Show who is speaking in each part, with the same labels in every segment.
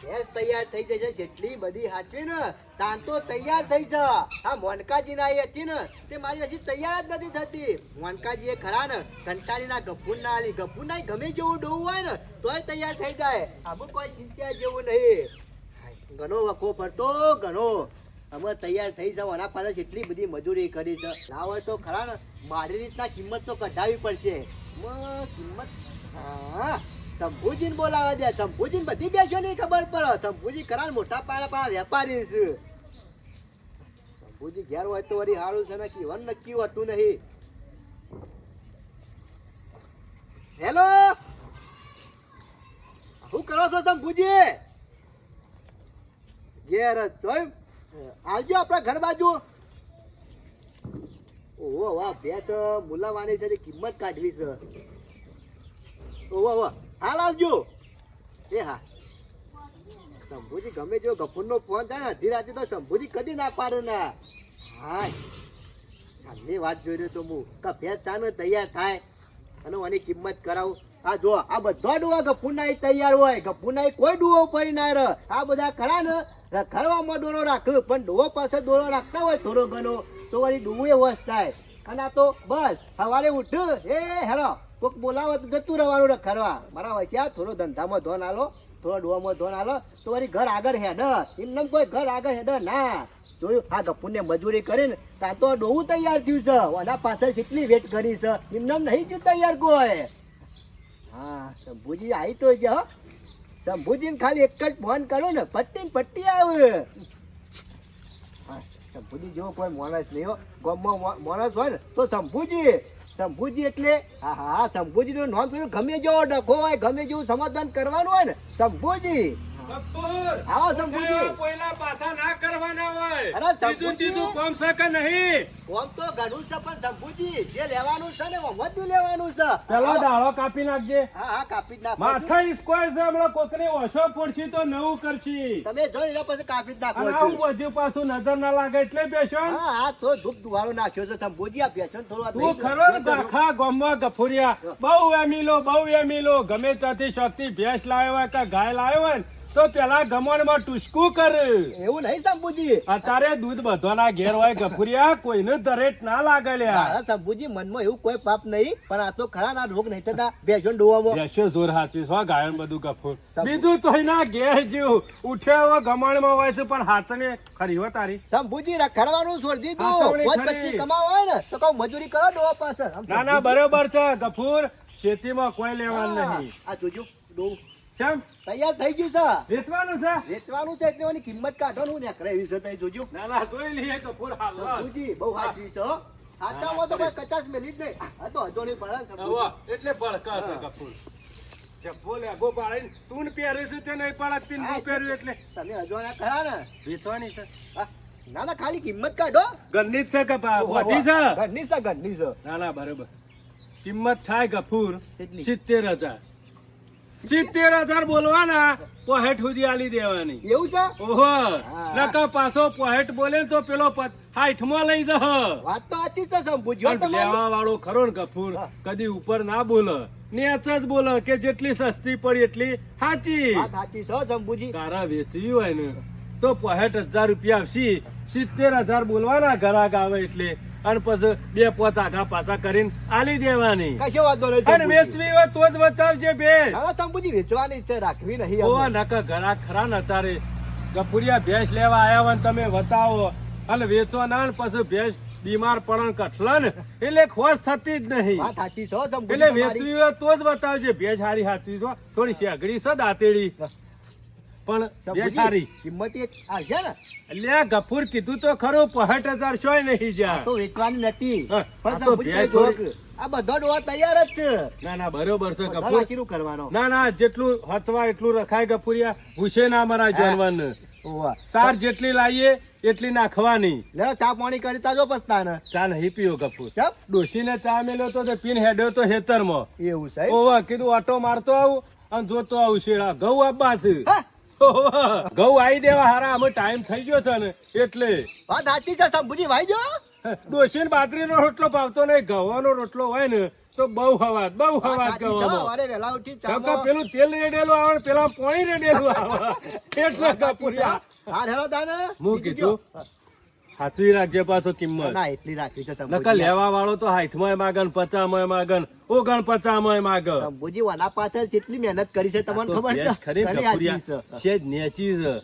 Speaker 1: ભેંસ તૈયાર થઈ જશે જેટલી બધી હાચવી ને તાન તો તૈયાર થઈ છે. આ મોનકાજી ના હતી ને તે મારી હજી તૈયાર જ નથી થતી. મોનકાજી એ ખરા ને કંટાળી ના ગફૂર ના આલી ગફૂર ના ગમે જેવું ડોવું હોય ને તોય તૈયાર થઈ જાય. આમાં કોઈ ચિંતા જેવું નહીં. ઘણો વખો પડતો ઘણો અમે તૈયાર થઈ જાવ. આના પાસે જેટલી બધી મજૂરી કરી છે લાવો તો ખરા ને મારી રીતના કિંમત તો કઢાવી પડશે. કિંમત હા શંભુજીને બોલાવા દે. શંભુજીને બધી બેસો નહીં ખબર પડે. શંભુજી ખરા મોટા પાયા વેપારી છે. શંભુજી ઘેર હોય તો વળી સારું છે ને કીવન નક્કી હોતું નહીં. હેલો શું કરો છો શંભુજી? ઘેર જ છો એમ? આવજો આપણા ઘર બાજુ. ઓહો વાહ ભેંસ મુલાવાની છે કિંમત કાઢવી છે. ઓહો વાહ હાલ આવજો. એ હા શંભુજી ગમે જો ગફુરનો ફોન થાય ને અડધી રાતે તો શંભુજી કદી ના પાડે ના. હા સાંજની વાત જોઈ રહ્યો તો હું કે ભેંસ ચા ને તૈયાર થાય અને આની કિંમત કરાવું. આ જો આ બધા ડોવા ગફુરના તૈયાર હોય. ગફુરના કોઈ ડોવો પડી ના રહે. આ બધા ખરા ને રખડવામાં દોરો રાખ પણ ડોવો પાસે દોરો રાખતા હોય થોડો ઘણો તો વળી ડોવું એ વસ થાય. અને આ તો બસ સવારે ઉઠ એ હેરો કોઈક બોલાવો તો જતું રહેવાનું રખડવા. મારા વચ્ચે થોડો ધંધામાં ધોન આલો થોડો ડોવામાં ધોન આલો તો વળી ઘર આગળ હેડ. એમને કોઈ ઘર આગળ હેડ ના જોયું. આ ગફુરને મજૂરી કરીને ત્યાં તો ડોવું તૈયાર થયું છે. આના પાછળ કેટલી વેટ કરી છે એમને નહીં થયું તૈયાર કોઈ. હા શંભુજી આવી તો જ શંભુજીને ખાલી એક જ ફોન કરો ને પટ્ટી આવે. શંભુજી જેવો કોઈ માણસ નહીં હો. ગામમાં માણસ હોય ને તો શંભુજી એટલે હા હા શંભુજી નું નામ પેલું ગમે જેવો ડખો હોય ગમે જેવું સમાધાન કરવાનું હોય ને શંભુજી. આવો શંભુજી.
Speaker 2: કોઈના પાછા ના કરવાના હોય.
Speaker 1: અરે
Speaker 2: તીધું કોમ શકે નહીં.
Speaker 1: કોમ તો ઘણું છે પણ શંભુજી જે લેવાનું છે ને મત લેવાનું છે.
Speaker 2: પેલો ડાળો કાપી નાખજે.
Speaker 1: હા હા કાપી જ નાખો.
Speaker 2: માથા ઈસ્કોય છે હમણાં કોકને ઓછો પડશે તો નવું કરશી.
Speaker 1: તમે જો એના પછી કાપી જ નાખો.
Speaker 2: અને આવું બધું પાછું નજર ના લાગે એટલે બેસો.
Speaker 1: હા હા તો ધૂપ દુવાળો નાખ્યો છે શંભુજી. આ બેસન થોડું
Speaker 2: તું ખરો ને આખા ગામમાં ગફુરિયા બહુ એમીલો ગમે ત્યાંથી શક્તિ ભેંસ લાવ્યો હોય કે ગાય લાવ્યો હોય ને તો પેલા ગમણમાં ટુસકું કર.
Speaker 1: એવું નહીં શંભુજી.
Speaker 2: અત્યારે દૂધ બધોના ઘેર હોય ગફુરિયા કોઈને દરેટ ના લાગે લ્યા.
Speaker 1: મારા શંભુજી મનમાં એવું કોઈ પાપ નહીં પણ આ તો ખરા ના રોગ નહીં થતા બેસન ડોવામાં.
Speaker 2: બેસો જોર હાચી છો ગાયન બધું ગફુર. બીજું તો એના ઘેર જેવું ઉઠ્યો ગમણમાં હોય છે પણ હાથને ખરી હો તારી.
Speaker 1: શંભુજી રખડવાનું છોડી દીધું. પોત પચી કમાવો હોય ને તો કહું મજૂરી કરો ડોવા પાછળ.
Speaker 2: ના બરોબર છે ગફુર. ખેતીમાં કોઈ લેવાનું નહીં.
Speaker 1: આ જોજો ડોવ
Speaker 2: કેમ
Speaker 1: તૈયાર થઈ ગયું છે.
Speaker 2: વેચવાનું છે.
Speaker 1: વેચવાનું છે એટલે એની કિંમત કાઢવાનું ને કરે એવી છે તઈ જોજો.
Speaker 2: ના જોઈ લઈએ ગફુર હાલ
Speaker 1: શંભુજી બહુ સાચી છે. આટામાં તો કોઈ કચાશ મેલી જ નહીં. આ તો હજો નહીં પડે શંભુજી.
Speaker 2: એટલે ભડકા છે ગફુર. બોલે ગો પાડીને તું પહેર્યું છે તે નહીં પડે તીન હું પહેર્યું એટલે
Speaker 1: તમે હજો ના ખરા ને
Speaker 2: વેચવાની છે.
Speaker 1: ના ના ખાલી કિંમત કાઢો.
Speaker 2: ગંદી જ છે કે વધી છે.
Speaker 1: ઘરની છે.
Speaker 2: ના બરોબર કિંમત થાય ગફુર
Speaker 1: કેટલી?
Speaker 2: 70,000 બોલવાના પોહેટ સુધી આલી દેવાની.
Speaker 1: એવું છે.
Speaker 2: ઓહો નકા પાછો પોહેટ બોલે તો પેલો 60 લઈ જહ.
Speaker 1: વાત તો સાચી છે શંભુજી.
Speaker 2: લેવા વાળો ખરો ને ગફુર કદી ઉપર ના બોલે નેચ જ બોલે કે જેટલી સસ્તી પડી એટલી સાચી.
Speaker 1: વાત સાચી છે શંભુજી.
Speaker 2: તારા વેચવી હોય ને તો 65,000 રૂપિયા આવશે. 70,000 બોલવાના ઘરાક આવે એટલે અને પછી 2-5 આગા પાછા કરીને આલી દેવાની.
Speaker 1: કશો વાંધો નહીં.
Speaker 2: અને વેચવી હોય તો જ બતાવજે બે.
Speaker 1: હા શંભુજી વેચવાની છે રાખવી નહીં.
Speaker 2: ઓ નકા ઘરાક ખરા ને તારે ગફુરિયા ભેંસ લેવા આયા હોય ને તમે બતાવો અને વેચવા ના ને પછી ભેંસ બીમાર પડન કઠલા ને એટલે ખોશ થતી જ નહીં.
Speaker 1: વાત સાચી છે શંભુજી.
Speaker 2: એટલે વેચવી હોય તો જ બતાવજે. ભેંસ હારી હાચવી છો થોડી શેગડી છે દાંતેડી પણ ભેંસ હારી.
Speaker 1: કિંમત એક આ છે ને
Speaker 2: એટલે ગફુર કીધું તો ખરું 65,000 શોય નહીં જા.
Speaker 1: તો વેચવાની નથી.
Speaker 2: હા,
Speaker 1: પણ
Speaker 2: આ તો
Speaker 1: શંભુજી
Speaker 2: ભેંસ
Speaker 1: જોક,
Speaker 2: થોડી-
Speaker 1: આ બધા ડોવા તૈયાર જ છે.
Speaker 2: ના બરોબર છે
Speaker 1: બધા
Speaker 2: ગફુર.
Speaker 1: બાકીનું કરવાનો.
Speaker 2: ના જેટલું હચવા એટલું રખાય ગફુરિયા. ભૂસે ના મારા જાનવર.
Speaker 1: ઓવા.
Speaker 2: સાર જેટલી લાવીએ એટલી નાખવાની.
Speaker 1: લેવો ચા પાણી કરી તાજો પસ્તાને.
Speaker 2: ચા નહીં પીવો ગફુર.
Speaker 1: ચપ
Speaker 2: ડોશીને ચા મેલ્યો તો તે પીન હેડ્યો તો હેતરમાં.
Speaker 1: એવું છે.
Speaker 2: ઓવા કીધું ઓટો મારતો આવું અને જોતો આવું શેડા ઘઉં આપવા છે.
Speaker 1: હા,
Speaker 2: ઓવા, ઘઉં આવી દેવા હારા અમે ટાઈમ થઈ ગયો છે ને એટલે
Speaker 1: વાત સાચી છે શંભુજી ભાઈ જો.
Speaker 2: ડોશીને બાજરીનો રોટલો ભાવતો નહીં ઘઉંનો રોટલો હોય ને તો બહુ હવાજ કહો
Speaker 1: સવારે વહેલા ઉઠી ચામાં-
Speaker 2: પેલું તેલ રેડેલું આવે ને પેલા પાણી રેડેલું આવે એટલે કપૂરિયા
Speaker 1: હા હેલો દાને
Speaker 2: હું કીધું સાચવી રાખજે પાછો કિંમત
Speaker 1: ના એટલી રાખી છે
Speaker 2: નકર
Speaker 1: શંભુજી.
Speaker 2: લેવા વાળો તો 60 માગન 50 માગન 49 માગ
Speaker 1: શંભુજી વાના પાછળ કેટલી મહેનત કરી છે તમને ખબર છે
Speaker 2: ખરી
Speaker 1: ઘણી
Speaker 2: કપૂરિયા
Speaker 1: હાચવી છે.
Speaker 2: શેજ નેચી છે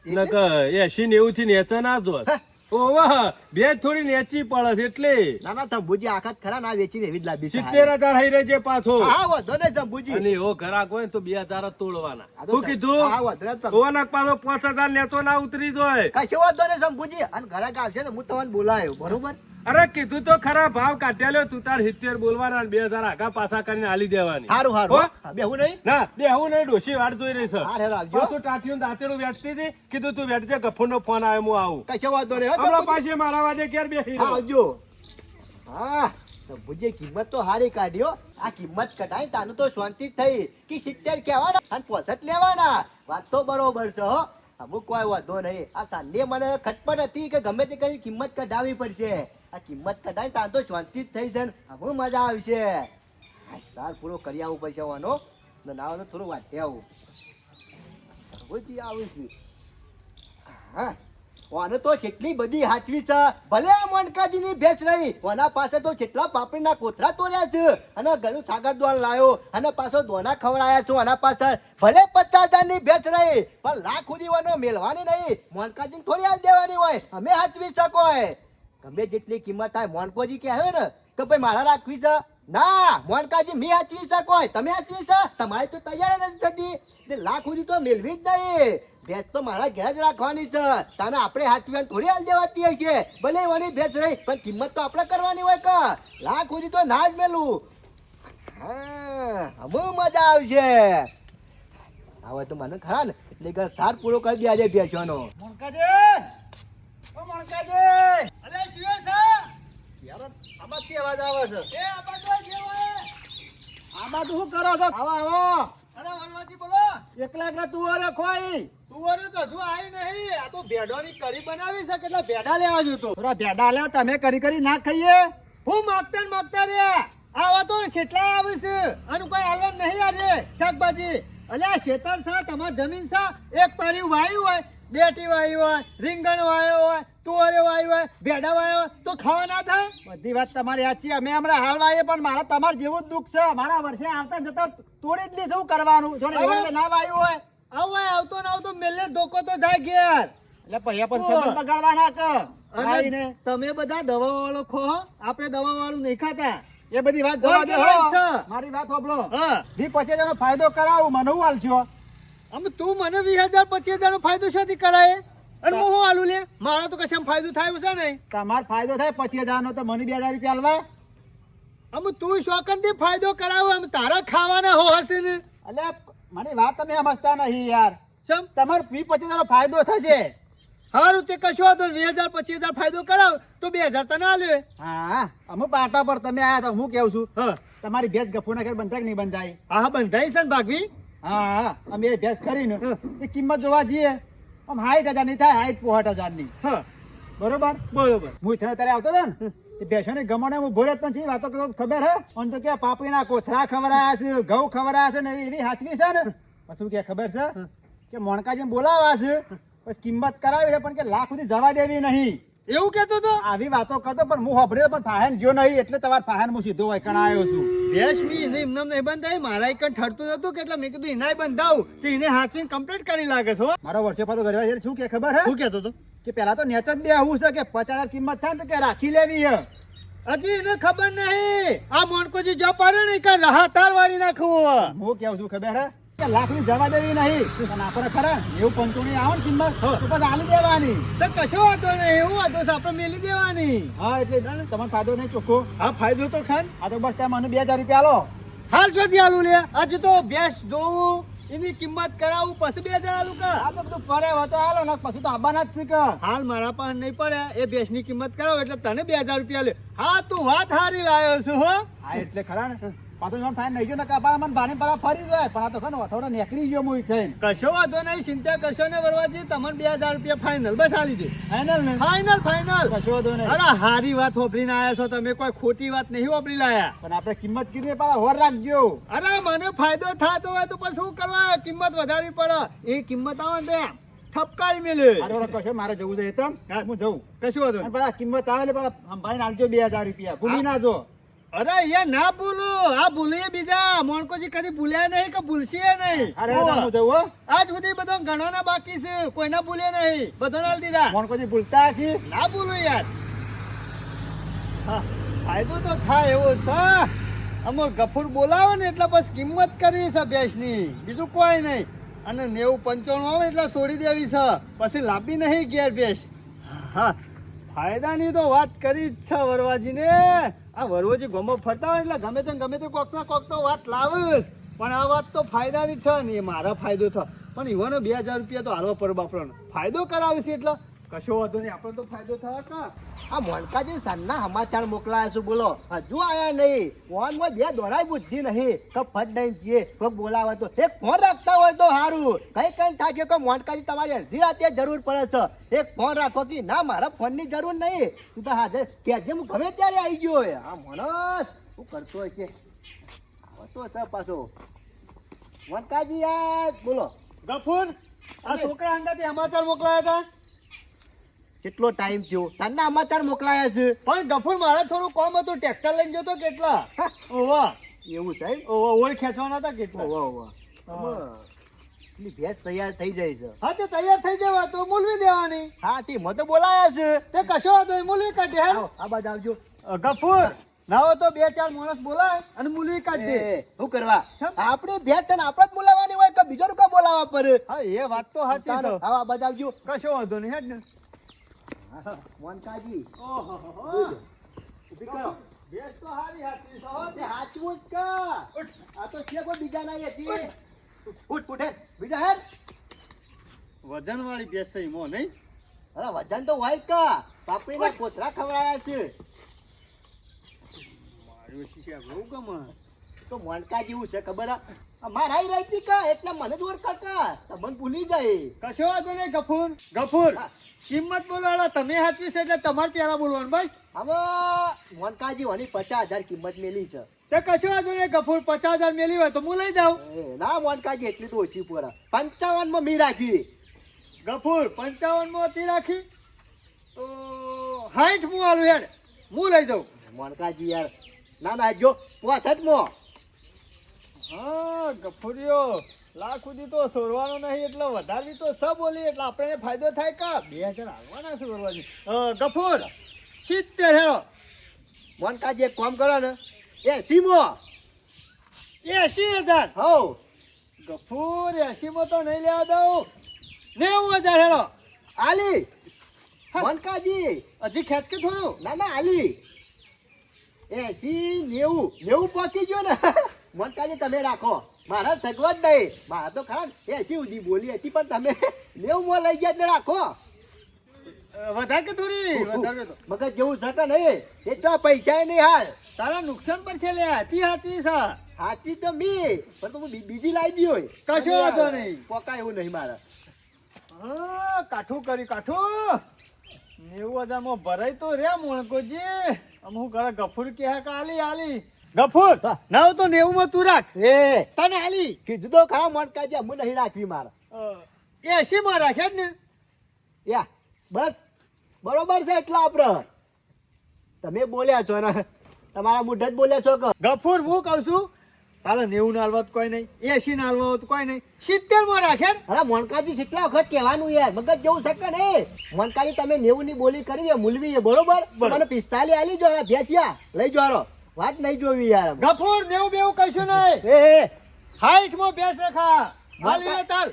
Speaker 2: નકર 80 90 થી નેચા ના જોત ઓવા બે થોડી નેચી પડે છે એટલે
Speaker 1: ના ના શંભુજી આખા જ ખરા ના વેચીને એવી જ લાંબી છે
Speaker 2: 70,000 થઈ રહેજે પાછો
Speaker 1: હા વધો ને શંભુજી
Speaker 2: અને એવો ઘરાક હોય ને તો 2000 જ તોડવાના
Speaker 1: આ તો
Speaker 2: શું કીધું
Speaker 1: હા વધો ને શંભુ-
Speaker 2: ઓવાના પાછો 5000 નેચો ના ઉતરી જાય
Speaker 1: કશો વાંધો નહીં શંભુજી અને ઘરાક આવશે ને હું તમને બોલાયો બરોબર
Speaker 2: અરે કીધું તો ખરા ભાવ કાઢ્યા તું તાર 70 બોલવાના અને 2000 આગા પાછા કરીને આલી દેવાની
Speaker 1: સારું
Speaker 2: હો?
Speaker 1: સારું બેહું નહીં
Speaker 2: ના બેહું નહીં ડોશી વાટ જોઈ રહી છે
Speaker 1: હા હેલો આવજો
Speaker 2: તું ટાટીયું દાંતેડું વેચતી હતી કીધું તું વેચજે ગફુરનો ફોન આવ્યો હું આવું
Speaker 1: કશો વાંધો નહીં હો
Speaker 2: હમણાં
Speaker 1: શંભુજી.
Speaker 2: પાછી મારા વાજે ક્યારે બેસી
Speaker 1: હા
Speaker 2: રહ્યો?
Speaker 1: આવજો હા શંભુજી કિંમત તો હારી કાઢ્યો આ કિંમત કઢાઈ તાનું તો શાંતિ જ થઈ કે 70 કહેવાના અને 65 લેવાના વાત તો બરોબર છે હો અમુક કોઈ વાંધો નહીં આ સાંજે મને ખટપટ હતી કે ગમે તે કરી કિંમત કઢાવી પડશે આ કિંમત કઢાઈ તાન તો શાંતિ જ થઈ છે ને હવે મજા આવશે સાર પૂરો કરી આવવું પડશે વાનો ને ના હોય તો થોડું વાટે આવું શંભુજી આવું છે હા ઓને તો જેટલી બધી હાચવી છે ભલે આ મણકાજીની ભેંસ રહી ઓના પાસે તો જેટલા પાપડીના કોથળા તોડ્યા છે અને ઘણું સાગર દોણ લાયો અને પાછો દોના ખવડાયા છે ઓના પાછળ ભલે 50,000 ની ભેંસ રહી પણ લાખ સુધી ઓને મેળવાની નહીં મણકાજીને થોડી હાલ દેવાની હોય અમે હાચવી શકો ગમે જેટલી કિંમત થાય મોનકોજી કહે ને કે ભાઈ મારા રાખવી છે ના મોનકાજી મી હાચવી શકો તમે હાચવી છે તમારી તો તૈયાર નથી થતી તે લાખ સુધી તો મેળવી જ નહીં ભેંસ તો મારા ઘેર જ રાખવાની છે તને આપણે હાચવી થોડી હાલ દેવાતી હોય છે ભલે એવાની ભેંસ રહી પણ કિંમત તો આપણે કરવાની હોય કે લાખ સુધી તો ના જ મેલું હા હવે મજા આવશે હવે તો મને ખરા ને એટલે કે સાર પૂરો કરી દે આજે ભેંસોનો
Speaker 3: અલે શિવે છે
Speaker 1: યાર આમાંથી અવાજ આવે છે
Speaker 3: એ આબા તો જેવો હે
Speaker 1: આમાં તું શું કરો છો આવો આવો
Speaker 3: અરે વનવાજી બોલો
Speaker 1: એકલા એકલા તું અરે ખોઈ
Speaker 3: તુવરો તો હજુ આવી નહીં આ તો ભેડોની કઢી બનાવી છે કેટલા ભેડા લેવા જોતો
Speaker 1: થોડા ભેડા લે તમે કરી ના ખાઈએ
Speaker 3: હું માગતા રહ્યા આવા તો છેટલા આવે છે અને કોઈ હાલવા નહીં આજે શાકભાજી અલે આ શેતર છે તમારી જમીન છે એક પારી વાયું હોય બેટી વાયું હોય રીંગણ વાયો હોય તુવરે વાયું હોય ભેડા વાયો હોય તો ખાવા ના થાય
Speaker 1: બધી વાત તમારી સાચી અમે હમણાં હાલ વાઈએ પણ મારા તમારે જેવું જ દુઃખ છે મારા વર્ષે આવતા જતા તોડી જ લી શું કરવાનું જો ને
Speaker 3: હવે-
Speaker 1: એવા ના વાયું હોય
Speaker 3: આવો આવતો ને આવતો મેલે ધોકો તો જાય ઘેર
Speaker 1: એટલે પછી પણ સંબંધ બગાડવા ના કર
Speaker 3: અને
Speaker 1: આવીને
Speaker 3: તમે બધા દવા વાળો ખો હો. આપણે દવા વાળું નહીં ખાતા
Speaker 1: એ બધી વાત જવા દે હો.
Speaker 3: વાત છે.
Speaker 1: મારી વાત સાંભળો
Speaker 3: હા
Speaker 1: વી પછી એનો ફાયદો કરાવું મને હું હાલશો
Speaker 3: અમે તું મને 20,000 25,000 નો ફાયદો શોધી કરાય અને હું શું આલું લે મારા તો કશામાં ફાયદો થાય છે નહીં
Speaker 1: તમાર ફાયદો થાય 25,000 નો તો મને 2,000 રૂપિયા હાલવા
Speaker 3: અમે તું શોકન થી ફાયદો કરાવો અમે તારા ખાવાના હો હશે ને
Speaker 1: એટલે મારી વાત તમે સમજતા નહીં યાર
Speaker 3: ચમ
Speaker 1: તમારે 25,000 નો ફાયદો થશે
Speaker 3: હારું તે કશો હતો 20,000 25,000 ફાયદો કરાવ તો 2,000 તને આલે
Speaker 1: હા અમુક પાટા પર તમે આયા તો હું કેવું છું
Speaker 3: હા
Speaker 1: તમારી ભેંસ ગફુરના ઘેર બંધાય કે નહીં બંધાય
Speaker 3: હા બંધાઈ છે ને ભાગવી
Speaker 1: હા હા અમે એ ભેંસ ખરીને એ કિંમત જોવા જઈએ આમ 60,000 ની થાય 65,000 ની
Speaker 3: હા
Speaker 1: બરોબર
Speaker 3: બરોબર
Speaker 1: હું થયો ત્યારે આવતો હતો ને તે ભેંસોને ગમણે હું ભોરે તો છે વાતો કરતો ખબર હે અને તો કે પાપડીના કોથળા ખવડાયા છે ઘઉં ખવડાયા છે ને એવી હાચવી છે ને પછી કે ખબર છે કે મોણકાજી બોલાવા છે પછી કિંમત કરાવી છે પણ કે લાખ સુધી જવા દેવી નહીં
Speaker 3: એવું કેતો તો
Speaker 1: આવી વાતો કરતો પણ હું હોભળ્યો પણ ફાહેન ગયો નહીં એટલે તમારા ફાહેન હું સીધો વૈકણ આવ્યો છું
Speaker 3: ભેંસ મી એને એમને નહીં બંધાય મારા એક ઠરતું નતું કે એટલે મેં કીધું એનાય બંધાવું તો એને હાથીને કમ્પ્લીટ કરી લાગે છો
Speaker 1: મારો વર્ષે પાછો ઘરે છે શું કે ખબર હે
Speaker 3: શું કેતો તો
Speaker 1: કે પેલા તો નેચ જ બે આવું છે કે 50,000 કિંમત થાય ને તો કે રાખી લેવી હે
Speaker 3: હજી એને ખબર નહીં આ મોણકોજી જો પાડે ને કે રાહતાર વાળી નાખવું
Speaker 1: હું કેવું છું ખબર હે કે લાખ ની જવા દેવી નહીં અને આપણે ખરા એવું પંચોણી આવે ને કિંમત તો પછી આલી દેવાની
Speaker 3: તો કશો વાંધો નહીં એવું વાંધો છે આપણે મેલી દેવાની
Speaker 1: હા એટલે તમને ફાયદો નહીં ચોખ્ખો
Speaker 3: હા ફાયદો તો ખાન
Speaker 1: આ તો બસ તમે મને 2,000 રૂપિયા આલો
Speaker 3: હાલ શોધી આલું લે હજી તો ભેંસ જોવું એની કિંમત કરાવું પછી 2,000 આલું કા
Speaker 1: આ તો બધું પડે હોય તો હાલો ને પછી તો આવવાના જ છે કે
Speaker 3: હાલ મારા પાસે નહીં પડે એ ભેંસની કિંમત કરાવો એટલે તને 2,000 રૂપિયા લે હા તું વાત હારી લાવ્યો છું હો
Speaker 1: હા એટલે ખરા ને
Speaker 4: પાછો જણ ફાઈન નહીં ગયો ને કાપા મને ભાને પાછા ફરી જાય પણ આ તો ખનો અઠોડો નીકળી ગયો હું થઈને
Speaker 3: કશો વાંધો નહીં, ચિંતા કરશો ને વરવાજી, તમને 2000 રૂપિયા ફાઇનલ બસ આલી દે.
Speaker 4: ફાઈનલ ને
Speaker 3: ફાઇનલ ફાઇનલ.
Speaker 4: કશો વાંધો નહીં.
Speaker 3: અરે હારી વાત હોભરીને આયા છો તમે, કોઈ ખોટી વાત નહીં હોભરી લાયા.
Speaker 4: પણ આપણે કિંમત કીધી પાછા હોર રાખજો.
Speaker 3: અરે મને ફાયદો થતો હોય તો પછી શું કરવા, કિંમત વધારવી પડે. એ કિંમત આવે ને ઠપકારી મેલે.
Speaker 4: અરે કશો મારે જવું છે તમ હું જઉં.
Speaker 3: કશું વાંધો
Speaker 4: અને
Speaker 3: નહીં.
Speaker 4: પાછા કિંમત આવે એટલે પાછા ભાઈ નાખજો 2000 રૂપિયા ભૂલી ના જો.
Speaker 3: અરે યાર ના ભૂલો, આ ભૂલીએ બીજા મોણકોજી કદી ભૂલ્યા નહીં કે ભૂલશે નહીં.
Speaker 4: અરે હું જઉં હો.
Speaker 3: આજ સુધી બધો ઘણોના બાકી છે, કોઈના ભૂલે નહીં, બધાને આલી દીધા.
Speaker 4: મોણ કોઈ ભૂલતા છે.
Speaker 3: ના ભૂલો યાર. હા, ફાયદો તો થાય એવો છે. અમો ગફુર બોલાવે ને એટલે બસ કિંમત કરવી છે ભેંસની, બીજું કોઈ નહીં. અને 90-95 આવે એટલે છોડી દેવી છે, પછી લાંબી નહીં ઘેર ભેંસ. હા, ફાયદાની તો વાત કરી જ છે વરવાજીને. આ વરવાજી ગમો ફરતા હોય એટલે ગમે તે કોક ના કોક તો વાત લાવે જ. પણ આ વાત તો ફાયદાની છે ને, એ મારા ફાયદો થાય. પણ ઈવાનો 2000 રૂપિયા તો હાલવા પર બાપરાનો ફાયદો કરાવે છે એટલે કશો વાંધો નહીં, આપણને તો ફાયદો થાય કા. આ મોનકાજી સાંજના સમાચાર મોકલાયા છું, બોલો હજુ આયા નહીં. ફોનમાં બે દોડાય બુદ્ધિ નહીં તો ફટ દઈને જઈએ, કોઈક બોલાવે તો એક ફોન રાખતા હોય તો સારું. કઈ થાય કે મોનકાજી તમારી અડધી રાતે જરૂર પડે છે, એક ફોન રાખો કે ના મારા ફોનની જરૂર નહીં, તું તો હાજર કહેજે, હું ગમે ત્યારે આવી ગયો. હા મોનસ શું કરતો હોય છે, આવતો છે પાછો મોનકાજી યાર. બોલો ગફુર, આ છોકરા અંગાથી સમાચાર મોકલાયા હતા. કેટલો ટાઈમ થયો, સાંજના સમાચાર મોકલાયા છે. પણ ગફુર મારે થોડું કામ હતું, ટ્રેક્ટર લઈને જતો કેટલા. ઓવા એવું સાહેબ, ઓવા ઓળ ખેંચવાના હતા કેટલા. ઓવા પેલી ભેંસ તૈયાર થઈ જાય છે. હા તે તૈયાર થઈ જવા તો મૂલવી દેવાની. હા તે મને તો બોલાયા છે, તે કશો વાંધો નહીં, મૂલવી કાઢે. આ બાજુ આવજો ગફુર. ના તો 2-4 માણસ બોલાય અને મૂલવી કાઢ દે. શું કરવા આપણે ભેંસ તને આપણે જ બોલાવવાની હોય કે બીજો કા બોલાવવા પડે. હા એ વાત તો સાચી છે. હા આ બાજુ આવજો. કશો વાંધો નહીં હેડ ને. મોનકાજી ઉભી કરો. ભેંસ તો હારી હાચી છે હો, તે હાચવું જ કા. આ તો છે કોઈ બીજા નહીં હતી. ઉઠ હે બીજા હેડ. વજન વાળી ભેંસ છે મો નહીં. અરે વજન તો હોય કા, પાપડીના કોથળા ખવડાયા છે. મારી શીશા બહુ ગમે તો મોનકાજી એવું છે ખબર મારા આવી રહી કા એટલે મને જ ઓર કાકા તમને ભૂલી જાય. કશો વાંધો નહીં ગફુર કિંમત બોલાડો તમે હાચવી છે એટલે તમારે પેલા બોલવાનું બસ. હવે મોનકાજી વાની 50,000 કિંમત મેલી છે. તે કશો વાંધો નહીં ગફુર, 50,000 મેલી હોય તો હું લઈ જાઉં. ના મોનકાજી એટલી તો ઓછી પોરા, 55 માં મી રાખી. ગફુર 55 માં તી રાખી તો 60 હું આલું હેડ, હું લઈ જાઉં. મોનકાજી યાર ના જો 65 માં. હા ગફુરિયો લાખ સુધી તો સોરવાનો નહીં એટલે વધારવી તો સબ બોલી એટલે આપણે ફાયદો થાય કા. 2000 આવવાના છે વરવાજી. ગફુર 70 હેડો. મોનકાજી એક કામ કરો ને 80 માં. 80,000 હો ગફુર 80 માં તો નહીં લેવા દઉં. 90,000 હેડો. આલી મોનકાજી હજી ખેંચ કે થોડું. ના આલી 80 90 પકી ગયો ને. મોનકાજી તમે રાખો, મારા સગવડ નહીં, મારા તો ખરા 80 સુધી બોલી હતી પણ તમે 90 માં લઈ ગયા એટલે રાખો. વધારે કે થોડી વધારે તો મગજ જેવું છે કે નહીં એટલા પૈસા નહીં હાલ તારા નુકસાન પર છે. લે હતી સાચી છે, સાચી તો મી પણ તો બીજી લાવી દી હોય કશો વાંધો નહીં. પોકા એવું નહીં મારા. હા કાઠું કરી કાઠું 90,000 માં ભરાય તો રે મોણકોજી. અમુક ઘરે ગફુર કે આલી ગફુર ના તો 90 માં તું રાખ. તને આલી કીધું તો ખરા મોનકાજી હું નહીં રાખવી મારા. 80 માં રાખે ને યા બસ બરોબર છે. એટલા આપણે તમે બોલ્યા છો ને, તમારા મુઢ જ બોલ્યા છો કે ગફુર હું કહું છું તારે 90 ના હાલવા કોઈ નહીં, 80 ના હાલવા તો કોઈ નહીં, 70 માં રાખે. અરે મોનકાજી કેટલા વખત કહેવાનું યાર, મગજ જેવું છે કે નહીં. મોનકાજી તમે 90 ની બોલી કરી દે મૂલવી બરોબર, મને 45 આલી જો ભેંસિયા લઈ જારો. વાત નહીં જોવી યાર. ગફુર 90 બેવું કશું નહીં. 60 માં ભેંસ રખા માલવી તાલ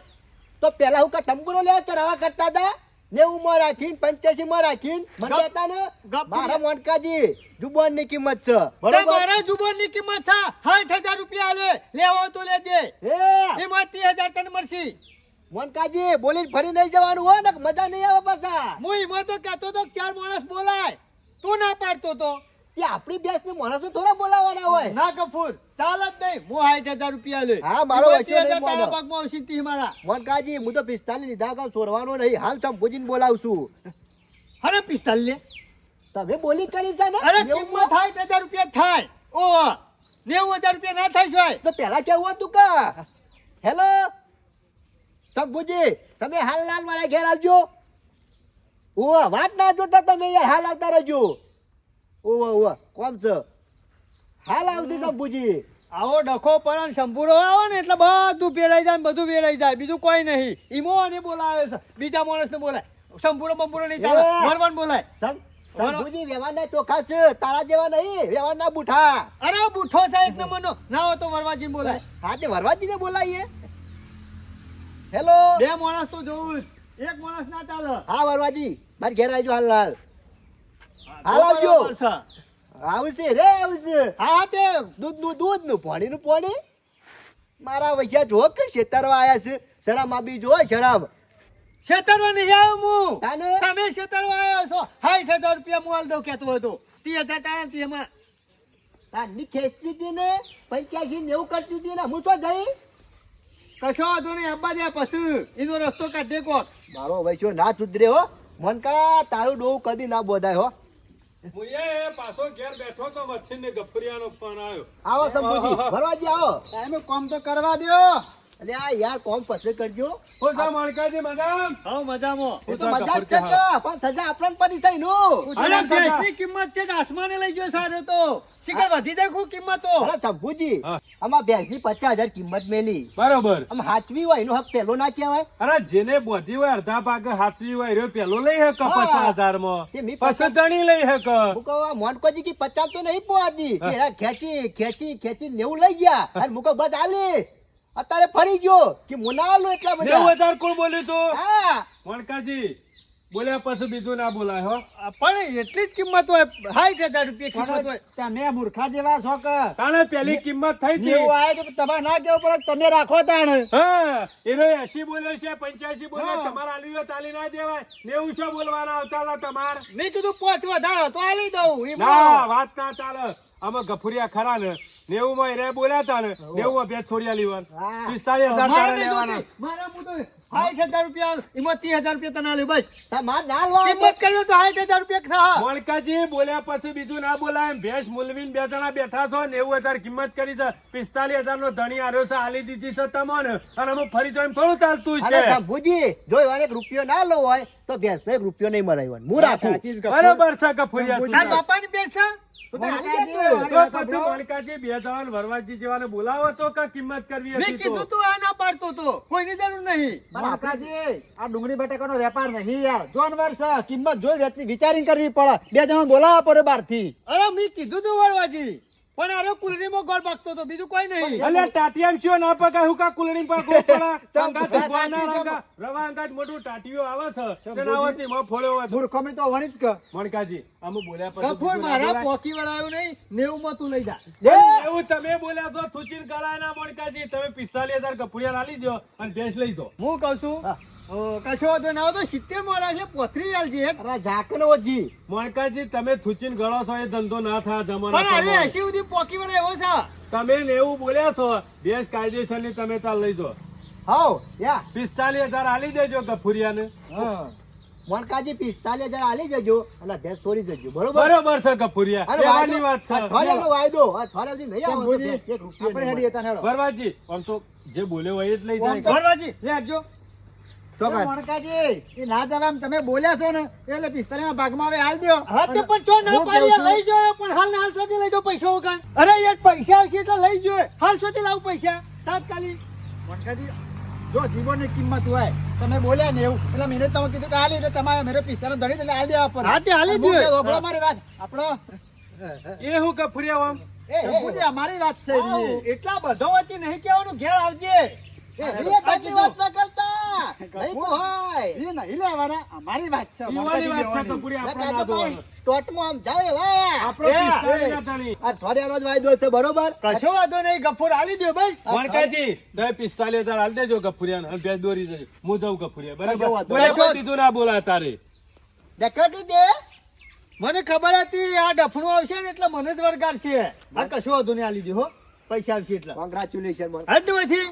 Speaker 3: તો પેલા હું કા તંબુરો લેવા તો રવા કરતા હતા. 90 માં રાખીને 85 માં રાખીને મને કહેતા ને મારા મોનકાજી જુબાન ની કિંમત છે બરોબર. મારા જુબાન ની કિંમત છે 60,000 રૂપિયા આલે, લેવો તો લેજે. એમાં 30,000 તને મળશે. મોનકાજી બોલી ફરી નહીં જવાનું હોય ને મજા નહીં આવે પાછા. હું એમાં તો કહેતો તો 4 માણસ બોલાય, તું ના પાડતો તો
Speaker 1: તે આપણી બેસને માણસો થોડા બોલાવવાના હોય.
Speaker 3: ના ગફુર ચાલ જ નહીં હું 60,000 રૂપિયા લે
Speaker 1: હા, મારો વચ્ચે નહીં
Speaker 3: 30,000 તારા
Speaker 1: માનો.
Speaker 3: ભાગમાં આવશે તી મારા
Speaker 1: મોનકાજી હું તો 45 લીધા કામ છોડવાનો નહીં. હાલ સંભુજીને બોલાવશું.
Speaker 3: અરે 45 લે
Speaker 1: તમે બોલી કરી છે ને
Speaker 3: અરે
Speaker 1: એવું
Speaker 3: કિંમત 60,000 રૂપિયા થાય ઓ 90,000 રૂપિયા ના થાય સાહેબ
Speaker 1: તો પેલા કેવું હતું કા? હેલો સંભુજી, તમે હાલ મારા ઘેર આવજો. ઓવા વાત ના જોતા તમે યાર, હાલ આવતા રહેજો. ઓવા કોમ છે, હાલ આવજો સંભુજી.
Speaker 3: આવો ડખો પણ સંપૂર્ણ આવે ને એટલે બધું વેરાઈ જાય ને બધું વેરાઈ જાય બીજું કોઈ નહીં ઈમો અને બોલાવે છે બીજા માણસને બોલાય સંપૂર્ણ બંપૂર્ણ નહીં ચાલે
Speaker 1: એ!
Speaker 3: વણવણ બોલાય
Speaker 1: સંભુજી વ્યવહારના ચોખા છે, તારા જેવા નહીં, વ્યવહારના બુઠા.
Speaker 3: અરે બુઠ્ઠો છે એક નંબરનો ના હોય તો વરવાજીને બોલાય
Speaker 1: હા, તે વરવાજીને બોલાવીએ. હેલો
Speaker 3: બે માણસ તો જોવું જ. એક માણસ ના ચાલે
Speaker 1: હા વરવાજી, મારી ઘેર આવજો હાલ હાલ. હાલ આવજો.
Speaker 3: બરાબર છે.
Speaker 1: આવશે રે આવશે.
Speaker 3: હા તે
Speaker 1: દૂધનું પાણીનું પાણી. મારા વૈયા જો કે શેતરવા આયા છે. શરમ આપી જો, શરમ.
Speaker 3: છેતરવા નહીં આવ્યો હું
Speaker 1: તાને?
Speaker 3: તમે છેતરવા આવ્યો છો 60,000 રૂપિયા હું આલ દઉં કહેતો હતો 30,000 તારા ને તેમાં
Speaker 1: તારની ખેંચતી હતી ને 85 90 કરતી હતી ને, હું તો જઈ.
Speaker 3: કશો વાંધો નહીં અબ્બા દે પછી એનો રસ્તો કાઢે કોક
Speaker 1: મારો વૈયો ના સુધરે હો. મનકા તારું ડોવું કદી ના બોધાય હો.
Speaker 2: હું એ પાછો ઘેર બેઠો તો વચ્ચે ને ગફુરિયાનો ફોન આવ્યો.
Speaker 1: આવો સંભુજી, વરવાજી આવો.
Speaker 3: ટાઈમે કામ તો કરવા દ્યો
Speaker 1: અરે આ યાર કોમ પસંદ કરજો.
Speaker 2: હું જા મણકાજી મજામ.
Speaker 3: હા મજામાં
Speaker 1: હું તો મજા જ કરતો, પણ સજા આપણને પડી છે એનું.
Speaker 3: અરે ભેંસની કિંમત છે ને આસમાને લઈ ગયો સારો તો શિખર વધી જાય ખૂબ કિંમત તો
Speaker 1: અરે સંભુજી,
Speaker 2: હા.
Speaker 1: આમાં ભેંસની 50,000 કિંમત મેલી.
Speaker 2: બરોબર.
Speaker 1: આમ હાચવી હોય એનો હક પેલો ના કહેવાય.
Speaker 2: અરે જેને બોધી હોય અડધા ભાગે હાચવી હોય રહ્યો પેલો લઈ હક
Speaker 1: હા.
Speaker 2: 50,000 માં
Speaker 1: તે મી
Speaker 2: પછી જણી લઈ હક.
Speaker 1: હું કહું આ મોનકોજી કી 50 તો નહીં પોહાતી.
Speaker 2: હા.
Speaker 1: એરા ખેંચી 90 લઈ ગયા. અને હું કહું બસ આલે. અત્યારે ફરી ગયો કે હું ના આલું એટલા બધા.
Speaker 2: 90,000 કોણ બોલ્યું તું?
Speaker 1: હા,
Speaker 2: મણકાજી બોલ્યા પછી બીજું ના બોલાય હો.
Speaker 3: પણ એટલી જ કિંમત હોય 60,000 રૂપિયા કિંમત હોય
Speaker 4: તમે મૂર્ખા જેવા છો કે
Speaker 2: તાણે પેલી કિંમત થઈ
Speaker 4: જેવું
Speaker 2: હતી.
Speaker 4: આવે તો તમારે ના કેવું પડે તમે રાખો તાણ
Speaker 2: હા એનો 80 બોલ્યો છે 85 બોલ્યો.
Speaker 4: હા.
Speaker 2: તમારે આલી હોય તો આલી ના દેવાય. 90 બોલવાના આવતા હતા તમાર.
Speaker 3: મેં કીધું 5 વધારો તો આલી દઉં એમ
Speaker 2: ના વાત ના ચાલે. આમાં ગફુરિયા ખરા ને 90 માં રે બોલ્યા તા ને 90 માં બે છોડ્યા લીવર
Speaker 1: હા.
Speaker 2: 45,000
Speaker 3: મારે
Speaker 2: તારે
Speaker 3: નહીં
Speaker 2: લેવાના.
Speaker 3: જોતી. મારા હું તો 60,000 રૂપિયા એમાં 30,000 રૂપિયા તને આલ્યું બસ
Speaker 1: તમારે ના લો.
Speaker 3: કિંમત કરવી તો 60,000 રૂપિયા થા
Speaker 2: મોણકાજી બોલ્યા પછી બીજું ના બોલાય. ભેંસ મૂલવીને બે જણા બેઠા છો 90,000 કિંમત કરી છે 45,000 નો ધણી આર્યો છે આલી દીધી છે તમને અને અમે ફરી તો એમ થોડું ચાલતું
Speaker 1: અરે
Speaker 2: છે.
Speaker 1: સંભુજી, જો એવાને એક રૂપિયો ના લો હોય તો ભેંસને એક રૂપિયો નહીં મળે. હું રાખું.
Speaker 2: બરોબર છે ગફુરિયા તું
Speaker 3: તાર
Speaker 2: તો.
Speaker 3: બાપાની બેસા
Speaker 1: તો તે હાલી
Speaker 2: તો
Speaker 1: દેજો.
Speaker 2: પછી મોણકાજી બે જણા વરવાજી જેવાને બોલાવો તો કા કિંમત કરવી
Speaker 3: મેં
Speaker 2: હતી
Speaker 3: કીધું
Speaker 2: તો.
Speaker 3: તું આ ના પાડતો તો કોઈની જરૂર નહીં
Speaker 4: મણકાજી, આ ડુંગળી બટાકાનો વેપાર નહીં યાર જોનવાર છે કિંમત જોઈ વિચારીને કરવી પડે બે જણા બોલાવવા પડે બહારથી
Speaker 3: અરે મેં કીધું તું વળવાજી પણ આરો કુલરીમાં ગોળ પાકતો તો બીજું કોઈ નહીં
Speaker 2: અલ્યા ટાટિયામ ચિયો ના પકાય હું કા કુલડી પર ગોળ પડા.
Speaker 1: ચમ,
Speaker 2: અંગાથી
Speaker 1: ચમ,
Speaker 2: ગોળના
Speaker 1: ચમ.
Speaker 2: રંગા, રવા અંગાત મોટું ટાટિયો આવે છે તે નાવાથી મોં ફોડ્યો હોય તો.
Speaker 4: મૂર્ખોમણી તો વણી જ કે
Speaker 2: મણકાજી અમુ બોલ્યા પછી
Speaker 3: કફોર
Speaker 2: બીજું ના
Speaker 3: મારા
Speaker 2: બોલાય.
Speaker 3: પોકી વળાયું નહીં 90 માં તું લઈ જા
Speaker 2: પણ એવું તમે બોલ્યા છો થુચીન ગળાય ના મણકાજી. તમે 45,000 કપૂરિયા આલી દો અને ભેંસ લઈ દો.
Speaker 3: હું કહું છું કશો વાંધો ના હોય તો 70 માં લાગે પોથરી આલજે
Speaker 1: અરે ઝાકનો જી.
Speaker 2: મણકાજી તમે થુચીન ગળો છો એ ધંધો ના થાય
Speaker 3: પણ
Speaker 2: જમાના
Speaker 3: હવે
Speaker 2: પ્રમાણે.
Speaker 3: 80 સુધી પોકી વળે એવો છે
Speaker 2: તમે ને એવું બોલ્યા છો ભેંસ કાયદેસરની તમે તાર લઈ દો.
Speaker 1: હાઉ, યા
Speaker 2: 45,000 આલી દેજો કપૂરિયાને.
Speaker 1: મોનકાજી 45,000 આલી જજો અને ભેંસ છોડી જજો. બરોબર?
Speaker 2: બરોબર છે કપૂરિયા.
Speaker 1: અને
Speaker 2: કહેવાની વાત છે.
Speaker 1: અઠવાડિયાનો વાયદો. અઠવાડિયા સુધી નહીં આવે તો
Speaker 4: સંભુજી,
Speaker 1: ભેંસ એક રૂપિયો
Speaker 4: આપણે
Speaker 1: નહીં
Speaker 4: હેડીએ
Speaker 1: મળે.
Speaker 4: તાણ હેડો.
Speaker 2: વરવાજી આમ તો જે બોલ્યો હોય એ જ લઈ જાય.
Speaker 3: વળવાજી લે આવજો
Speaker 1: ચોક્કસ.
Speaker 4: મણકાજી એ ના જવા એમ તમે બોલ્યા છો ને એટલે 45 ના ભાગમાં હવે હાલ દ્યો
Speaker 3: હા તે પણ ચો ના
Speaker 4: હું
Speaker 3: પાડી
Speaker 4: કહું છું,
Speaker 3: લઈ જોયો પણ હાલ ને હાલ સુધી લઈ દો પૈસા વગર અરે યાર પૈસા આવશે એટલે લઈ જોયો હાલ સુધી લાવ પૈસા તાત્કાલિક
Speaker 4: મણકાજી જો જીવોની કિંમત હોય તમે બોલ્યા ને એવું એટલે મેં તમે કીધું કે હાલી એટલે તમારે મેરે 45 ધણી એટલે હાલ દેવા પડે
Speaker 3: હા, તે હાલી
Speaker 4: અને હું
Speaker 3: દ્યો.
Speaker 4: કહું, સાંભળો મારી વાત આપણો
Speaker 2: એ હું કપૂરિયા આમ
Speaker 4: સંભુજી, અમારી વાત છે
Speaker 3: આવ,
Speaker 4: ઈ.
Speaker 3: એટલા બધો વચ્ચે નહીં કહેવાનું ઘેર આવજે
Speaker 1: એ વિવેકની વાત ના કરતા. નહીં પોહાય.
Speaker 4: એ નહીં લેવાના અમારી વાત છે
Speaker 2: ઈવાની વાત છે
Speaker 4: મણકાજી
Speaker 2: કપૂરિયા
Speaker 1: ના
Speaker 2: આપણે ના
Speaker 1: કાકા ભાઈ,
Speaker 2: જોવાનું.
Speaker 1: સ્ટોટમાં આમ જાય હવે.
Speaker 2: આપણો 45 ના ધણી.
Speaker 1: અઠવાડિયાનો જ વાયદો છે. બરોબર?
Speaker 3: કશો વાંધો નહીં ગફુર હાલી દો બસ
Speaker 2: મણકાજી તમે 45,000 આલી દેજો કપૂરિયાને અને ભેંસ દોરી જજો. હું જાઉં કપૂરિયા.
Speaker 1: કશો
Speaker 2: બરાબર
Speaker 1: વાંધો
Speaker 2: બોલે
Speaker 3: નહીં.
Speaker 2: કોઈ બીજું ના બોલાય તારે.
Speaker 1: ડેકેટી દે.
Speaker 3: મને ખબર હતી આ ડફણું આવશે ને એટલે મને જ વરગાડશે. આ કશું વાંધો નહીં, આ લીધી હો, પૈસા આવશે એટલે.
Speaker 1: કોંગ્રેચ્યુલેશન મને
Speaker 3: હટ નથી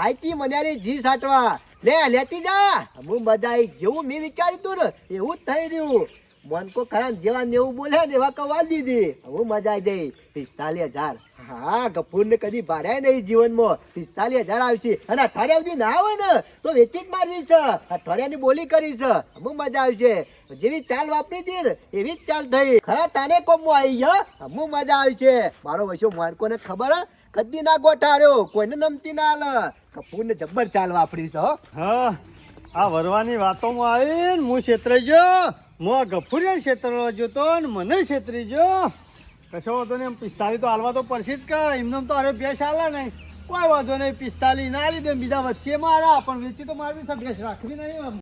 Speaker 1: આઈતી મન્યારી જી સાટવા લે લેતી જા હું મજા આવી જેવું મેં વિચાર્યું તું ને એવું જ થઈ રહ્યું મન કો ખરા જેવા ને એવું બોલે ને એવા કવા દીધી હું મજા આવી ગઈ 45,000 હા ગફૂર ને કદી ભાડ્યા નહીં જીવનમાં 45,000 આવશે અને અઠવાડિયા સુધી ના આવે ને તો વેચી જ મારવી છે અઠવાડિયાની બોલી કરી છે હું મજા આવશે જેવી ચાલ વાપરી હતી ને એવી જ ચાલ થઈ ખરા તાને કોમમાં આવી ગયો હું મજા આવશે મારો વૈસો માણકોને ખબર હે કદી ના ગોઠાર્યો કોઈને નમતી ના આલે કપૂર ને જબ્બર ચાલ વાપરી છે હો
Speaker 3: હા આ વરવાની વાતોમાં આવીને હું છેતરાઈ ગયો. હું આ ગફુરિયા છેતરવા જોતો ને મને છેતરી ગયો. કશો વાંધો નહીં, 45 તો હાલવા તો પડશે જ કે એમને તો અરે ભેંસ હાલે નહીં, કોઈ વાંધો નહીં. 45 ના લીધે બીજા વચ્ચે મારા પણ વેચી તો મારવી છે, ભેંસ રાખવી નહીં.